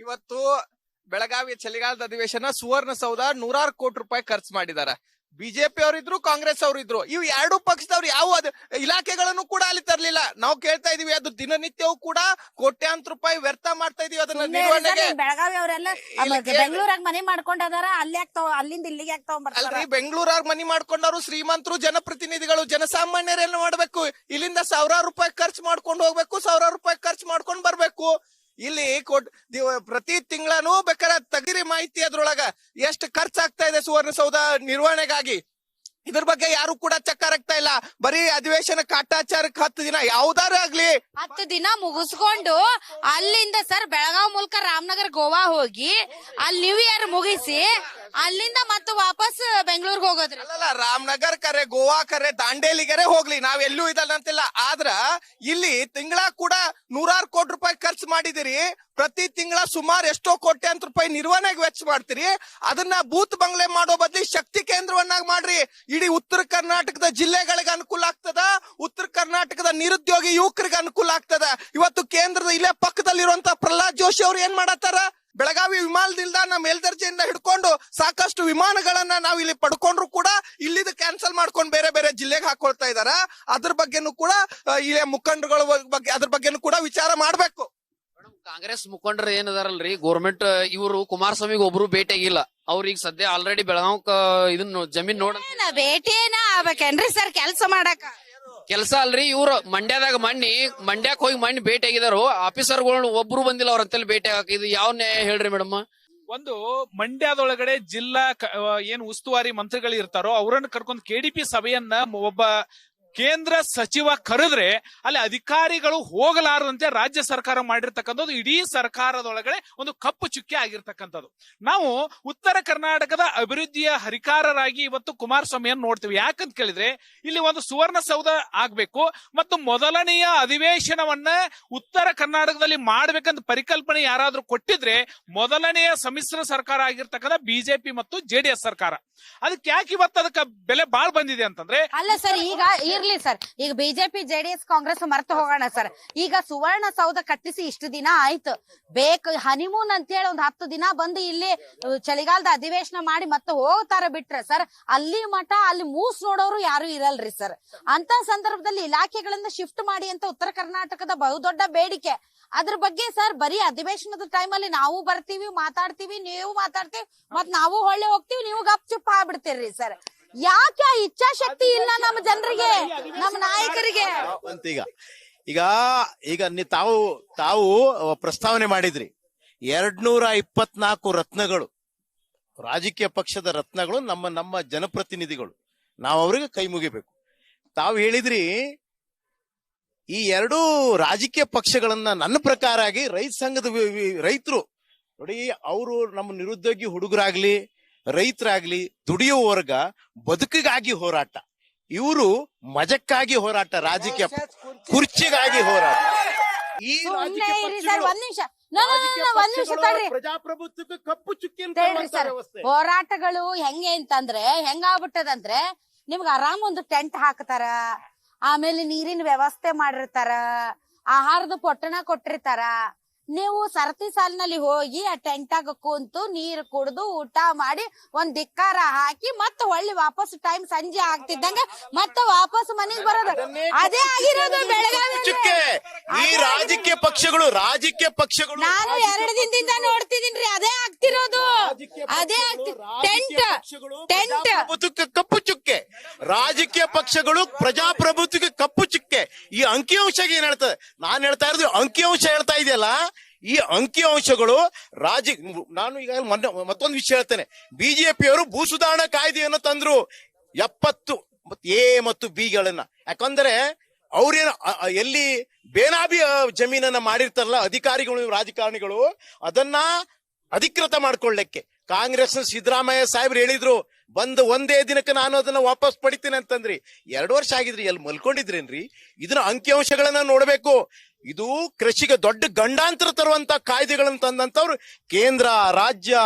ಇವತ್ತು ಬೆಳಗಾವಿಯ ಚಳಿಗಾಲದ ಅಧಿವೇಶನ ಸುವರ್ಣಸೌಧ 100 ಕೋಟಿ ರೂಪಾಯಿ ಖರ್ಚು ಮಾಡಿದ್ದಾರೆ. ಬಿಜೆಪಿ ಅವರಿದ್ರು, ಕಾಂಗ್ರೆಸ್ ಅವರಿದ್ರು. ಇವು ಎರಡು ಪಕ್ಷದವ್ರು ಯಾವ ಇಲಾಖೆಗಳನ್ನು ಕೂಡ ಅಲ್ಲಿ ತರ್ಲಿಲ್ಲ. ನಾವು ಕೇಳ್ತಾ ಇದೀವಿ, ಅದು ದಿನನಿತ್ಯವೂ ಕೂಡ ಕೋಟ್ಯಾಂತರ ರೂಪಾಯಿ ವ್ಯರ್ಥ ಮಾಡ್ತಾ ಇದೀವಿ ಅದನ್ನ ನಿರ್ವಹಣೆಗೆ. ಬೆಳಗಾವಿ ಅವರೆಲ್ಲ ಬೆಂಗಳೂರಾಗ ಮನೆ ಮಾಡ್ಕೊಂಡದಾರ, ಅಲ್ಲಿಂದ ಇಲ್ಲಿಗೆ ಅಲ್ರಿ, ಬೆಂಗಳೂರಾಗ ಮನಿ ಮಾಡ್ಕೊಂಡವ್ರು ಶ್ರೀಮಂತರು, ಜನಪ್ರತಿನಿಧಿಗಳು, ಜನಸಾಮಾನ್ಯರೆಲ್ಲ ಮಾಡ್ಬೇಕು. ಇಲ್ಲಿಂದ ಸಾವಿರಾರು ರೂಪಾಯಿ ಖರ್ಚು ಮಾಡ್ಕೊಂಡು ಹೋಗ್ಬೇಕು, ಸಾವಿರಾರು ರೂಪಾಯಿ ಖರ್ಚು ಮಾಡ್ಕೊಂಡು ಬರ್ಬೇಕು. ಇಲ್ಲಿ ಪ್ರತಿ ತಿಂಗಳೂ ಬೇಕಾದ್ರೆ ತೆಗಿರಿ ಮಾಹಿತಿ ಅದ್ರೊಳಗ ಎಷ್ಟು ಖರ್ಚಾಗ್ತಾ ಇದೆ ಸುವರ್ಣಸೌಧ ನಿರ್ವಹಣೆಗಾಗಿ. ಇದ್ರ ಬಗ್ಗೆ ಯಾರು ಕೂಡ ಚಕ್ಕಾರಾಗ್ತಾ ಇಲ್ಲ. ಬರೀ ಅಧಿವೇಶನ ಕಾಟಾಚಾರಕ್ಕೆ 10 ದಿನ ಯಾವ್ದಾರು ಆಗ್ಲಿ 10 ದಿನ ಮುಗಿಸ್ಕೊಂಡು ಅಲ್ಲಿಂದ ಸರ್ ಬೆಳಗಾವ್ ಮೂಲಕ ರಾಮನಗರ ಗೋವಾ ಹೋಗಿ ಅಲ್ಲಿ ನ್ಯೂ ಇಯರ್ ಮುಗಿಸಿ ಅಲ್ಲಿಂದ ಮತ್ತೆ ವಾಪಸ್ ಬೆಂಗಳೂರಿಗೆ ಹೋಗೋದ್ರಿ. ಅಲ್ಲ, ರಾಮನಗರ್ ಕರೆ, ಗೋವಾ ಕರೆ, ದಾಂಡೇಲಿಗೆರೆ ಹೋಗ್ಲಿ, ನಾವೆಲ್ಲೂ ಇದಲ್ಲ ಅಂತಿಲ್ಲ. ಆದ್ರ ಇಲ್ಲಿ ತಿಂಗಳ ಕೂಡ 100 ಕೋಟಿ ರೂಪಾಯಿ ಖರ್ಚು ಮಾಡಿದಿರಿ. ಪ್ರತಿ ತಿಂಗಳ ಸುಮಾರು ಎಷ್ಟೋ ಕೋಟ್ಯಾಂತರ ರೂಪಾಯಿ ನಿರ್ವಹಣೆಗೆ ವೆಚ್ಚ ಮಾಡ್ತೀರಿ. ಅದನ್ನ ಬೂತ್ ಬಂಗ್ಲೆ ಮಾಡೋ ಬದ್ಲಿ ಶಕ್ತಿ ಕೇಂದ್ರವನ್ನಾಗಿ ಮಾಡ್ರಿ. ಇಡೀ ಉತ್ತರ ಕರ್ನಾಟಕದ ಜಿಲ್ಲೆಗಳಿಗೆ ಅನುಕೂಲ ಆಗ್ತದ, ಉತ್ತರ ಕರ್ನಾಟಕದ ನಿರುದ್ಯೋಗಿ ಯುವಕರಿಗೆ ಅನುಕೂಲ ಆಗ್ತದ. ಇವತ್ತು ಕೇಂದ್ರದ ಇಲ್ಲೇ ಪಕ್ಕದಲ್ಲಿರುವಂತ ಪ್ರಹ್ಲಾದ್ ಜೋಶಿ ಅವ್ರು ಏನ್ ಮಾಡತ್ತಾರ, ಬೆಳಗಾವಿ ವಿಮಾನ ನಿಲ್ದಾಣ ಮೇಲ್ದರ್ಜೆಯಿಂದ ಹಿಡ್ಕೊಂಡು ಸಾಕಷ್ಟು ವಿಮಾನಗಳನ್ನ ನಾವು ಇಲ್ಲಿ ಪಡ್ಕೊಂಡ್ರು ಕೂಡ ಇಲ್ಲಿದ್ ಕ್ಯಾನ್ಸಲ್ ಮಾಡ್ಕೊಂಡು ಬೇರೆ ಬೇರೆ ಜಿಲ್ಲೆಗೆ ಹಾಕೊಳ್ತಾ ಇದಾರ. ಅದ್ರ ಬಗ್ಗೆನೂ ಕೂಡ ಇಲ್ಲೇ ಮುಖಂಡರುಗಳ ಬಗ್ಗೆ ಅದ್ರ ಬಗ್ಗೆನೂ ಕೂಡ ವಿಚಾರ ಮಾಡ್ಬೇಕು. ಕಾಂಗ್ರೆಸ್ ಮುಖಂಡರು ಏನದಾರಲ್ರಿ, ಗೋರ್ಮೆಂಟ್ ಇವರು ಕುಮಾರಸ್ವಾಮಿಗೆ ಒಬ್ರು ಭೇಟಿ ಆಗಿಲ್ಲ. ಅವ್ರಿಗೆ ಸದ್ಯ ಆಲ್ರೆಡಿ ಬೆಳಗಾವ್ ಇದನ್ನ ಜಮೀನ್ ನೋಡ ಭೇಟಿನ ಆಗ್ಬೇಕೇನ್ರಿ ಸರ್ ಕೆಲ್ಸ ಮಾಡಕ? ಕೆಲಸ ಅಲ್ರಿ, ಇವ್ರು ಮಂಡ್ಯಕ್ ಹೋಗಿ ಮಣ್ಣಿ ಭೇಟಿ ಆಗಿದಾರು. ಆಫೀಸರ್ಗಳು ಒಬ್ರು ಬಂದಿಲ್ಲ ಅವ್ರ ಅಂತೇಳಿ ಭೇಟಿ ಆಗಕ್ಕೆ. ಇದು ಯಾವ ನ್ಯಾಯ ಹೇಳ್ರಿ ಮೇಡಮ್? ಒಂದು ಮಂಡ್ಯದೊಳಗಡೆ ಜಿಲ್ಲಾ ಏನ್ ಉಸ್ತುವಾರಿ ಮಂತ್ರಿಗಳು ಇರ್ತಾರೋ ಅವರನ್ನು ಕರ್ಕೊಂಡು ಕೆಡಿಪಿ ಸಭೆಯನ್ನ ಒಬ್ಬ ಕೇಂದ್ರ ಸಚಿವ ಕರೆದ್ರೆ ಅಲ್ಲಿ ಅಧಿಕಾರಿಗಳು ಹೋಗಲಾರದಂತೆ ರಾಜ್ಯ ಸರ್ಕಾರ ಮಾಡಿರ್ತಕ್ಕಂಥದ್ದು ಇಡೀ ಸರ್ಕಾರದೊಳಗಡೆ ಒಂದು ಕಪ್ಪು ಚುಕ್ಕೆ ಆಗಿರ್ತಕ್ಕಂಥದ್ದು. ನಾವು ಉತ್ತರ ಕರ್ನಾಟಕದ ಅಭಿವೃದ್ಧಿಯ ಹರಿಕಾರರಾಗಿ ಇವತ್ತು ಕುಮಾರಸ್ವಾಮಿಯನ್ನು ನೋಡ್ತೀವಿ. ಯಾಕಂತ ಕೇಳಿದ್ರೆ ಇಲ್ಲಿ ಒಂದು ಸುವರ್ಣಸೌಧ ಆಗ್ಬೇಕು ಮತ್ತು ಮೊದಲನೆಯ ಅಧಿವೇಶನವನ್ನ ಉತ್ತರ ಕರ್ನಾಟಕದಲ್ಲಿ ಮಾಡ್ಬೇಕಂತ ಪರಿಕಲ್ಪನೆ ಯಾರಾದ್ರೂ ಕೊಟ್ಟಿದ್ರೆ ಮೊದಲನೆಯ ಸಮ್ಮಿಶ್ರ ಸರ್ಕಾರ ಆಗಿರ್ತಕ್ಕಂಥ ಬಿಜೆಪಿ ಮತ್ತು ಜೆಡಿಎಸ್ ಸರ್ಕಾರ. ಅದಕ್ಕೆ ಯಾಕೆ ಇವತ್ತು ಅದಕ್ಕೆ ಬೆಲೆ ಬಾಳ್ ಬಂದಿದೆ ಅಂತಂದ್ರೆ, ಅಲ್ಲ ಸರ್, ಈಗ ಇರ್ಲಿ ಸರ್, ಈಗ ಬಿಜೆಪಿ ಜೆಡಿಎಸ್ ಕಾಂಗ್ರೆಸ್ ಮರ್ತು ಹೋಗೋಣ ಸರ್. ಈಗ ಸುವರ್ಣಸೌಧ ಕಟ್ಟಿಸಿ ಇಷ್ಟು ದಿನ ಆಯ್ತು, ಬೇಕು ಹನಿಮೂನ್ ಅಂತ ಹೇಳಿ ಒಂದ್ 10 ದಿನ ಬಂದು ಇಲ್ಲಿ ಚಳಿಗಾಲದ ಅಧಿವೇಶನ ಮಾಡಿ ಮತ್ತೆ ಹೋಗ್ತಾರ ಬಿಟ್ರೆ ಸರ್, ಅಲ್ಲಿ ಮಠ ಅಲ್ಲಿ ಮೂಸ್ ನೋಡೋರು ಯಾರು ಇರಲ್ರಿ ಸರ್. ಅಂತ ಸಂದರ್ಭದಲ್ಲಿ ಇಲಾಖೆಗಳಿಂದ ಶಿಫ್ಟ್ ಮಾಡಿ ಅಂತ ಉತ್ತರ ಕರ್ನಾಟಕದ ಬಹುದೊಡ್ಡ ಬೇಡಿಕೆ. ಅದ್ರ ಬಗ್ಗೆ ಸರ್ ಬರೀ ಅಧಿವೇಶನದ ಟೈಮಲ್ಲಿ ನಾವು ಬರ್ತೀವಿ, ಮಾತಾಡ್ತೀವಿ, ನೀವು ಮಾತಾಡ್ತೀವಿ, ಮತ್ ನಾವು ಹೊಳ್ಳೆ ಹೋಗ್ತೀವಿ, ನೀವು ಗಪ್ ಚುಪ್ ಆಗ್ಬಿಡ್ತೀರಿ ಸರ್. ಯಾಕೆ ಇಚ್ಛಾಶಕ್ತಿ ಇಲ್ಲ ನಮ್ಮ ಜನರಿಗೆ, ನಮ್ಮ ನಾಯಕರಿಗೆ? ಈಗ ತಾವು ಪ್ರಸ್ತಾವನೆ ಮಾಡಿದ್ರಿ 224 ರತ್ನಗಳು, ರಾಜಕೀಯ ಪಕ್ಷದ ರತ್ನಗಳು, ನಮ್ಮ ಜನಪ್ರತಿನಿಧಿಗಳು, ನಾವು ಅವರಿಗೆ ಕೈ ಮುಗಿಬೇಕು. ತಾವು ಹೇಳಿದ್ರಿ ಈ ಎರಡೂ ರಾಜಕೀಯ ಪಕ್ಷಗಳನ್ನ ನನ್ನ ಪ್ರಕಾರ ಆಗಿ ರೈತ ಸಂಘದ ರೈತರು ನೋಡಿ, ಅವರು ನಮ್ಮ ನಿರುದ್ಯೋಗಿ ಹುಡುಗರಾಗ್ಲಿ, ರೈತರಾಗ್ಲಿ, ದುಡಿಯೋ ವರ್ಗ ಬದುಕಿಗಾಗಿ ಹೋರಾಟ, ಇವರು ಮಜಕ್ಕಾಗಿ ಹೋರಾಟ, ರಾಜಕೀಯ ಕುರ್ಚಿಗಾಗಿ ಹೋರಾಟ. ಈ ಪ್ರಜಾಪ್ರಭುತ್ವಕ್ಕೆ ಕಪ್ಪು ಚುಕ್ಕಿ ಹೋರಾಟಗಳು ಹೆಂಗೆ ಅಂತಂದ್ರೆ ಹೆಂಗಾಗ್ಬಿಟ್ಟದಂದ್ರೆ, ನಿಮ್ಗೆ ಆರಾಮ್ ಒಂದು ಟೆಂಟ್ ಹಾಕ್ತಾರ, ಆಮೇಲೆ ನೀರಿನ ವ್ಯವಸ್ಥೆ ಮಾಡಿರ್ತಾರ, ಆಹಾರದ ಪೊಟ್ಟಣ ಕೊಟ್ಟಿರ್ತಾರ. ನೀವು ಸರತಿ ಸಾಲಿನಲ್ಲಿ ಹೋಗಿ ಆ ಟೆಂಟಾಗ ಕುಂತು ನೀರು ಕುಡ್ದು ಊಟ ಮಾಡಿ ಒಂದ್ ಧಿಕ್ಕಾರ ಹಾಕಿ ಮತ್ತೆ ಹೊಳ್ಳಿ ವಾಪಸ್ ಟೈಮ್ ಸಂಜೆ ಆಗ್ತಿದ್ದಂಗ ಮತ್ತೆ ವಾಪಸ್ ಮನೆಗೆ ಬರೋದು. ಅದೇ ಆಗಿರೋದು ಬೆಳಗಾವಿ. ಈ ರಾಜಕೀಯ ಪಕ್ಷಗಳು ನಾನು 2 ದಿನದಿಂದ ನೋಡ್ತಿದೀನ್ರಿ, ಅದೇ ಆಗ್ತಿರೋದು. ಅದೇ ಟೆಂಟ್ ಕಪ್ಪು ಚುಕ್ಕೆ. ರಾಜಕೀಯ ಪಕ್ಷಗಳು ಪ್ರಜಾಪ್ರಭುತ್ವಕ್ಕೆ ಕಪ್ಪು ಚುಕ್ಕೆ. ಈ ಅಂಕಿಅಂಶ ಏನ್ ಹೇಳ್ತದೆ? ನಾನ್ ಹೇಳ್ತಾ ಇರೋದು ಅಂಕಿಅಂಶ ಹೇಳ್ತಾ ಇದೆಯಲ್ಲ, ಈ ಅಂಕಿಅಂಶಗಳು ನಾನು ಈಗ ಮತ್ತೊಂದು ವಿಷಯ ಹೇಳ್ತೇನೆ. ಬಿಜೆಪಿಯವರು ಭೂ ಸುಧಾರಣಾ ಕಾಯ್ದೆಯನ್ನು ತಂದ್ರು 70 ಎ ಮತ್ತು ಬಿ ಗಳನ್ನ. ಯಾಕಂದ್ರೆ ಅವ್ರೇನು ಎಲ್ಲಿ ಬೇನಾಬಿ ಜಮೀನನ್ನ ಮಾಡಿರ್ತಾರಲ್ಲ ಅಧಿಕಾರಿಗಳು, ರಾಜಕಾರಣಿಗಳು, ಅದನ್ನ ಅಧಿಕೃತ ಮಾಡ್ಕೊಳ್ಳಕ್ಕೆ ಕಾಂಗ್ರೆಸ್ ಸಿದ್ದರಾಮಯ್ಯ ಸಾಹೇಬ್ರು ಹೇಳಿದ್ರು, ಒಂದೇ ದಿನಕ್ಕೆ ನಾನು ಅದನ್ನ ವಾಪಸ್ ಪಡಿತೀನಿ ಅಂತಂದ್ರಿ. 2 ವರ್ಷ ಆಗಿದ್ರಿ, ಎಲ್ಲಿ ಮಲ್ಕೊಂಡಿದ್ರೇನ್ರಿ? ಇದನ್ನ ಅಂಕಿಅಂಶಗಳನ್ನ ನೋಡ್ಬೇಕು. ಇದು ಕೃಷಿಗೆ ದೊಡ್ಡ ಗಂಡಾಂತರ ತರುವಂತ ಕಾಯ್ದೆಗಳನ್ನು ತಂದಂತವ್ರು ಕೇಂದ್ರ ರಾಜ್ಯ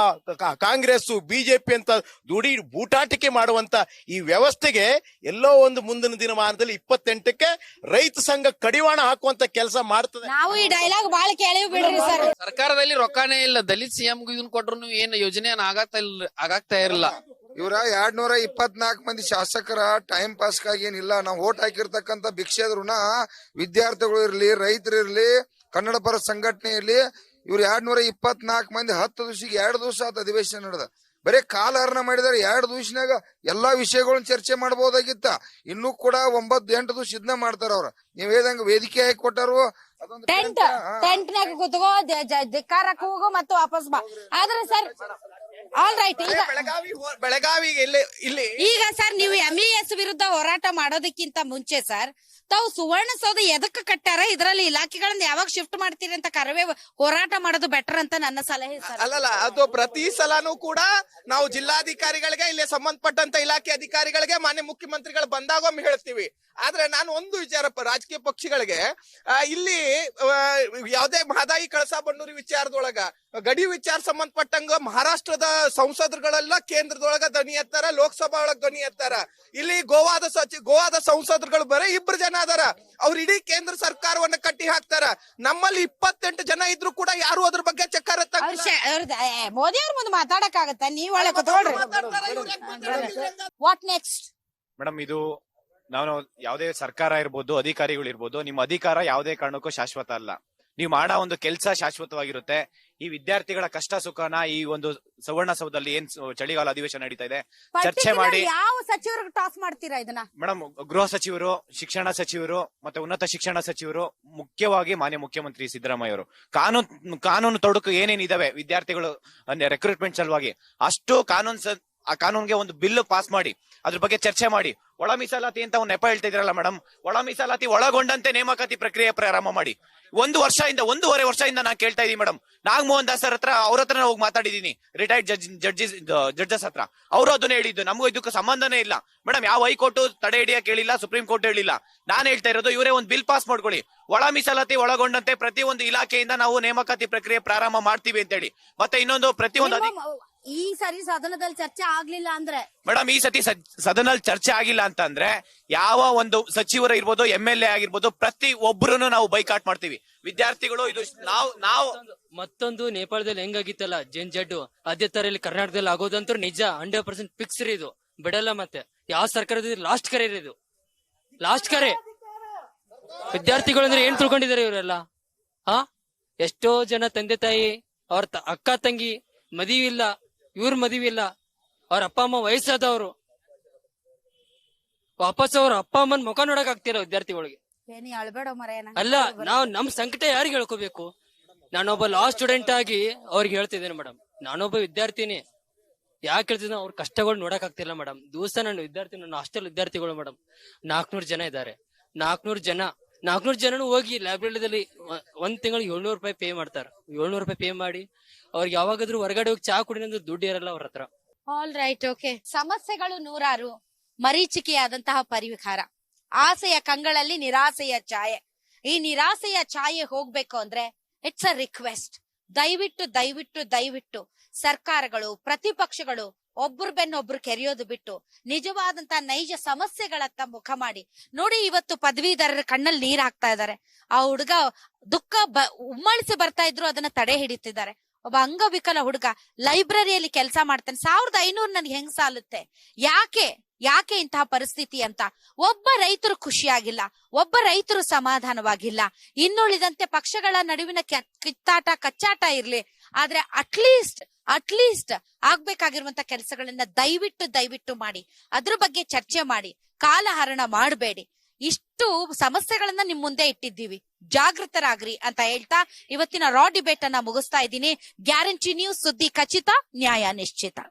ಕಾಂಗ್ರೆಸ್ ಬಿಜೆಪಿ ಅಂತ ದುಡಿ ಬೂಟಾಟಿಕೆ ಮಾಡುವಂತ ಈ ವ್ಯವಸ್ಥೆಗೆ ಎಲ್ಲೋ ಒಂದು ಮುಂದಿನ ದಿನಮಾನದಲ್ಲಿ 28ಕ್ಕೆ ರೈತ ಸಂಘ ಕಡಿವಾಣ ಹಾಕುವಂತ ಕೆಲಸ ಮಾಡ್ತದೆ. ನಾವು ಈ ಡೈಲಾಗ್ ಬಾಳ ಕೇಳಿವ್ ಬಿಡ್ರಿ ಸರ್. ಸರ್ಕಾರದಲ್ಲಿ ರೊಕ್ಕನೇ ಇಲ್ಲ, ದಲಿತ್ ಸಿಎಂ ಇದನ್ ಕೊಟ್ರು ಏನ್ ಯೋಜನೆ ಆಗಾಗ್ತಾ ಇರಲಿಲ್ಲ. ಇವರ 224 ಮಂದಿ ಶಾಸಕರ ಟೈಮ್ ಪಾಸ್ಗಾಗಿ ಏನಿಲ್ಲ. ನಾವು ಓಟ್ ಹಾಕಿರ್ತಕ್ಕಂಥ ಭಿಕ್ಷೆ ಋಣ ವಿದ್ಯಾರ್ಥಿಗಳು ಇರ್ಲಿ, ರೈತರು ಇರ್ಲಿ, ಕನ್ನಡ ಪರ ಸಂಘಟನೆ ಇರ್ಲಿ, ಇವ್ರು 224 ಮಂದಿ 10 ದಿವಸಿಗೆ 2 ದಿವಸ ಆತ ಅಧಿವೇಶನ ನಡೆದ. ಬರೀ ಕಾಲಹರಣ ಮಾಡಿದಾರೆ. 2 ದಿವಸನಾಗ ಎಲ್ಲಾ ವಿಷಯಗಳನ್ನ ಚರ್ಚೆ ಮಾಡಬಹುದಾಗಿತ್ತ. ಇನ್ನೂ ಕೂಡ 9-8 ದಿವಸ ಇದನ್ನ ಮಾಡ್ತಾರ ಅವ್ರ. ನೀವ್ ಹೇಳ್ದಂಗ ವೇದಿಕೆ ಹಾಕಿ ಕೊಟ್ಟಾರು, ಟೆಂಟ್ನಾಗ ಕೂತ್ಕೋ, ಧಿಕ್ಕಾರಕ್ಕೆ ಹೋಗೋ ಮತ್ತೆ ವಾಪಸ್ ಬಾ. ಆದ್ರೆ ಸರ್ ಆಲ್ ರೈಟ್. ಈಗ ಬೆಳಗಾವಿ ಇಲ್ಲಿ ಈಗ ಸರ್ ನೀವು MES ವಿರುದ್ಧ ಹೋರಾಟ ಮಾಡೋದಕ್ಕಿಂತ ಮುಂಚೆ ಸರ್ ತಾವು ಸುವರ್ಣಸೌಧ ಎದಕ್ಕೆ ಕಟ್ಟಾರ, ಇದರಲ್ಲಿ ಇಲಾಖೆಗಳನ್ನ ಯಾವಾಗ ಶಿಫ್ಟ್ ಮಾಡ್ತೀರಿ ಅಂತ ಕರವೇ ಹೋರಾಟ ಮಾಡೋದು ಬೆಟರ್ ಅಂತ ನನ್ನ ಸಲಹೆ ಸರ್. ಅಲ್ಲಲ್ಲ, ಅದು ಪ್ರತಿ ಸಲಾನು ಕೂಡ ನಾವು ಜಿಲ್ಲಾಧಿಕಾರಿಗಳಿಗೆ, ಇಲ್ಲಿ ಸಂಬಂಧಪಟ್ಟಂತ ಇಲಾಖೆ ಅಧಿಕಾರಿಗಳಿಗೆ ಮಾನ್ಯ ಮುಖ್ಯಮಂತ್ರಿಗಳು ಬಂದಾಗೊಮ್ಮೆ ಹೇಳ್ತೀವಿ. ಆದ್ರೆ ನಾನು ಒಂದು ವಿಚಾರ ರಾಜಕೀಯ ಪಕ್ಷಗಳಿಗೆ ಇಲ್ಲಿ ಯಾವುದೇ ಮಹದಾಯಿ ಕಳಸಾ ಬಂಡೂರಿ ವಿಚಾರದೊಳಗ ಗಡಿ ವಿಚಾರ ಸಂಬಂಧಪಟ್ಟಂಗ ಮಹಾರಾಷ್ಟ್ರದ ಸಂಸದರುಗಳೆಲ್ಲ ಕೇಂದ್ರದೊಳಗ ಧ್ವನಿ ಎತ್ತಾರ, ಲೋಕಸಭಾ ಒಳಗ ಧ್ವನಿ ಎತ್ತಾರ. ಇಲ್ಲಿ ಗೋವಾದ ಸಂಸದರುಗಳು ಬರೀ 2 ಜನ ಅದಾರ. ಅವ್ರು ಇಡೀ ಕೇಂದ್ರ ಸರ್ಕಾರವನ್ನ ಕಟ್ಟಿ ಹಾಕ್ತಾರ. ನಮ್ಮಲ್ಲಿ 28 ಜನ ಇದ್ರು ಕೂಡ ಯಾರು ಅದ್ರ ಬಗ್ಗೆ ಚಕ್ಕಾರ ಮೋದಿ ಅವ್ರ ಮುಂದೆ ಮಾತಾಡಕ್ ಆಗತ್ತ? ನೀವ್ ಒಳ್ಳೆ ಕೂತ್ಕೊಳ್ರಿ. What next madam? ಇದು ನಾವು ಯಾವುದೇ ಸರ್ಕಾರ ಇರ್ಬೋದು, ಅಧಿಕಾರಿಗಳು ಇರ್ಬೋದು, ನಿಮ್ಮ ಅಧಿಕಾರ ಯಾವುದೇ ಕಾರಣಕ್ಕೂ ಶಾಶ್ವತ ಅಲ್ಲ. ನೀವು ಮಾಡೋ ಒಂದು ಕೆಲಸ ಶಾಶ್ವತವಾಗಿರುತ್ತೆ. ಈ ವಿದ್ಯಾರ್ಥಿಗಳ ಕಷ್ಟ ಸುಖನ ಈ ಒಂದು ಸುವರ್ಣಸೌಧದಲ್ಲಿ ಏನ್ ಚಳಿಗಾಲ ಅಧಿವೇಶನ ನಡೀತಾ ಇದೆ ಚರ್ಚೆ ಮಾಡಿ ಯಾವ ಸಚಿವರಿಗೆ ಟಾಸ್ ಮಾಡ್ತೀರಾ ಇದನ್ನ? ಮೇಡಮ್, ಗೃಹ ಸಚಿವರು, ಶಿಕ್ಷಣ ಸಚಿವರು, ಮತ್ತೆ ಉನ್ನತ ಶಿಕ್ಷಣ ಸಚಿವರು, ಮುಖ್ಯವಾಗಿ ಮಾನ್ಯ ಮುಖ್ಯಮಂತ್ರಿ ಸಿದ್ದರಾಮಯ್ಯ ಅವರು ಕಾನೂನು ತೊಡಕು ಏನೇನಿದಾವೆ ವಿದ್ಯಾರ್ಥಿಗಳು ರೆಕ್ರೂಟ್ಮೆಂಟ್ ಸಲುವಾಗಿ ಅಷ್ಟು ಆ ಕಾನೂನ್ಗೆ ಒಂದು ಬಿಲ್ ಪಾಸ್ ಮಾಡಿ ಅದ್ರ ಬಗ್ಗೆ ಚರ್ಚೆ ಮಾಡಿ. ಒಳ ಮೀಸಲಾತಿ ಅಂತ ಒಂದು ನೆಪ ಹೇಳ್ತಾ ಇದ್ರಲ್ಲ ಮೇಡಮ್, ಒಳ ಮೀಸಲಾತಿ ಒಳಗೊಂಡಂತೆ ನೇಮಕಾತಿ ಪ್ರಕ್ರಿಯೆ ಪ್ರಾರಂಭ ಮಾಡಿ. 1.5 ವರ್ಷದಿಂದ ನಾನು ಕೇಳ್ತಾ ಇದೀನಿ ಮೇಡಮ್. ನಾಗಮೋಹನ್ ದಾಸ್ ಅವ್ರ ಹತ್ರ ಹೋಗಿ ಮಾತಾಡಿದೀನಿ, ರಿಟೈರ್ಡ್ ಜಡ್ಜಸ್ ಹತ್ರ. ಅವರು ಅದನ್ನ ಹೇಳಿದ್ದು. ನಮಗೂ ಇದಕ್ಕೆ ಸಂಬಂಧನೇ ಇಲ್ಲ ಮೇಡಮ್. ಯಾವ ಹೈಕೋರ್ಟ್ ತಡೆ ಹಿಡಿಯಕ್ಕೆ ಹೇಳಿಲ್ಲ, ಸುಪ್ರೀಂ ಕೋರ್ಟ್ ಹೇಳಿಲ್ಲ. ನಾನು ಹೇಳ್ತಾ ಇರೋದು ಇವರೇ ಒಂದು ಬಿಲ್ ಪಾಸ್ ಮಾಡ್ಕೊಳ್ಳಿ, ಒಳ ಮೀಸಲಾತಿ ಒಳಗೊಂಡಂತೆ ಪ್ರತಿಯೊಂದು ಇಲಾಖೆಯಿಂದ ನಾವು ನೇಮಕಾತಿ ಪ್ರಕ್ರಿಯೆ ಪ್ರಾರಂಭ ಮಾಡ್ತೀವಿ ಅಂತ ಹೇಳಿ. ಮತ್ತೆ ಇನ್ನೊಂದು ಪ್ರತಿಯೊಂದು ಈ ಸರಿ ಸದನದಲ್ಲಿ ಚರ್ಚೆ ಆಗ್ಲಿಲ್ಲ ಅಂದ್ರೆ ಮೇಡಮ್, ಈ ಸತಿ ಸದನದಲ್ಲಿ ಚರ್ಚೆ ಆಗಿಲ್ಲ ಅಂತ ಅಂದ್ರೆ ಯಾವ ಒಂದು ಸಚಿವರ ಇರ್ಬೋದು, MLA ಆಗಿರ್ಬೋದು, ಪ್ರತಿ ಒಬ್ಬರು ನಾವು ಬೈಕಾಟ್ ಮಾಡ್ತೀವಿ. ವಿದ್ಯಾರ್ಥಿಗಳು ಇದು ನಾವು ಮತ್ತೊಂದು ನೇಪಾಳದಲ್ಲಿ ಹೆಂಗಾಗಿತ್ತಲ್ಲ ಜಡ್ಡು, ಅದೇ ತರ ಇಲ್ಲಿ ಕರ್ನಾಟಕದಲ್ಲಿ ಆಗೋದಂತೂ ನಿಜ. 100% ಫಿಕ್ಸ್ ರೀ ಇದು, ಬಿಡಲ್ಲ. ಮತ್ತೆ ಯಾವ ಸರ್ಕಾರದ ಲಾಸ್ಟ್ ಕರೆ ಇದು, ಲಾಸ್ಟ್ ಕರೆ. ವಿದ್ಯಾರ್ಥಿಗಳು ಅಂದ್ರೆ ಏನ್ ತಿಳ್ಕೊಂಡಿದ್ದಾರೆ ಇವರೆಲ್ಲ? ಎಷ್ಟೋ ಜನ ತಂದೆ ತಾಯಿ, ಅವ್ರ ಅಕ್ಕ ತಂಗಿ ಮದುವೆ ಇಲ್ಲ, ಇವ್ರ ಮದುವೆ ಇಲ್ಲ, ಅವ್ರ ಅಪ್ಪ ಅಮ್ಮ ವಯಸ್ಸಾದವ್ರು, ವಾಪಸ್ ಅವ್ರ ಅಪ್ಪ ಅಮ್ಮನ್ ಮುಖ ನೋಡಕ್ ಆಗ್ತಿಲ್ಲ ವಿದ್ಯಾರ್ಥಿಗಳಿಗೆ. ಅಲ್ಲ, ನಾವು ನಮ್ ಸಂಕಟ ಯಾರಿಗೆ ಹೇಳ್ಕೋಬೇಕು? ನಾನೊಬ್ಬ ಲಾ ಸ್ಟೂಡೆಂಟ್ ಆಗಿ ಅವ್ರಿಗೆ ಹೇಳ್ತಿದ್ದೇನೆ ಮೇಡಮ್. ನಾನೊಬ್ಬ ವಿದ್ಯಾರ್ಥಿನಿ, ಯಾಕೆ ಹೇಳ್ತಿದ್ದೆ, ಅವ್ರ ಕಷ್ಟಗಳು ನೋಡಕ್ ಆಗ್ತಿಲ್ಲ ಮೇಡಮ್. ದಿವಸ ನನ್ನ ವಿದ್ಯಾರ್ಥಿ, ನನ್ನ ಹಾಸ್ಟೆಲ್ ವಿದ್ಯಾರ್ಥಿಗಳು ಮೇಡಮ್ 400 ಜನ ಇದ್ದಾರೆ. 400 ಜನನು ಹೋಗಿ ಲೈಬ್ರರಿದಲ್ಲಿ 1 ತಿಂಗಳಿಗೆ 700 ರೂಪಾಯಿ ಪೇ ಮಾಡ್ತಾರೆ. 700 ರೂಪಾಯಿ ಪೇ ಮಾಡಿ ಅವ್ರಿಗೆ ಯಾವಾಗಾದ್ರೂ ಹೊರಗಡೆ ಹೋಗಿ ಚಾ ಕುಡಿನಂದ್ರೆ ದುಡ್ಡು ಇರಲ್ಲ ಅವ್ರ ಹತ್ರ. All right, okay. ಸಮಸ್ಯೆಗಳು ನೂರಾರು, ಮರೀಚಿಕೆಯಾದಂತಹ ಪರಿಹಾರ, ಆಸೆಯ ಕಂಗಳಲ್ಲಿ ನಿರಾಸೆಯ ಛಾಯೆ. ಈ ನಿರಾಸೆಯ ಛಾಯೆ ಹೋಗ್ಬೇಕು ಅಂದ್ರೆ ಇಟ್ಸ್ ಅ ರಿಕ್ವೆಸ್ಟ್. ದಯವಿಟ್ಟು ಸರ್ಕಾರಗಳು, ಪ್ರತಿಪಕ್ಷಗಳು ಒಬ್ರು ಬೆನ್ನೊಬ್ರು ಕೆರೆಯೋದು ಬಿಟ್ಟು ನಿಜವಾದಂತ ನೈಜ ಸಮಸ್ಯೆಗಳತ್ತ ಮುಖ ಮಾಡಿ ನೋಡಿ. ಇವತ್ತು ಪದವೀಧರರ ಕಣ್ಣಲ್ಲಿ ನೀರ್ ಹಾಕ್ತಾ ಇದ್ದಾರೆ. ಆ ಹುಡುಗ ದುಃಖ ಉಮ್ಮಳಿಸಿ ಬರ್ತಾ ಇದ್ರು, ಅದನ್ನ ತಡೆ ಹಿಡಿತಿದ್ದಾರೆ. ಒಬ್ಬ ಅಂಗವಿಕಲ ಹುಡುಗ ಲೈಬ್ರರಿಯಲ್ಲಿ ಕೆಲಸ ಮಾಡ್ತಾನೆ. 1500 ನನ್ಗೆ ಹೆಂಗ್ ಸಾಲುತ್ತೆ? ಯಾಕೆ ಇಂತಹ ಪರಿಸ್ಥಿತಿ ಅಂತ ಒಬ್ಬ ರೈತರು ಖುಷಿಯಾಗಿಲ್ಲ, ಒಬ್ಬ ರೈತರು ಸಮಾಧಾನವಾಗಿಲ್ಲ. ಇನ್ನುಳಿದಂತೆ ಪಕ್ಷಗಳ ನಡುವಿನ ಕಿತ್ತಾಟ ಕಚ್ಚಾಟ ಇರ್ಲಿ, ಆದ್ರೆ ಅಟ್ಲೀಸ್ಟ್ ಆಗ್ಬೇಕಾಗಿರುವಂತ ಕೆಲಸಗಳನ್ನ ದಯವಿಟ್ಟು ಮಾಡಿ, ಅದ್ರ ಬಗ್ಗೆ ಚರ್ಚೆ ಮಾಡಿ, ಕಾಲಹರಣ ಮಾಡಬೇಡಿ. ಇಷ್ಟು ಸಮಸ್ಯೆಗಳನ್ನ ನಿಮ್ ಮುಂದೆ ಇಟ್ಟಿದ್ದೀವಿ, ಜಾಗೃತರಾಗ್ರಿ ಅಂತ ಹೇಳ್ತಾ ಇವತ್ತಿನ ರಾ ಡಿಬೇಟ್ ಅನ್ನ ಮುಗಿಸ್ತಾ ಇದ್ದೀನಿ. ಗ್ಯಾರಂಟಿ ನ್ಯೂಸ್, ಸುದ್ದಿ ಖಚಿತ, ನ್ಯಾಯ ನಿಶ್ಚಿತ.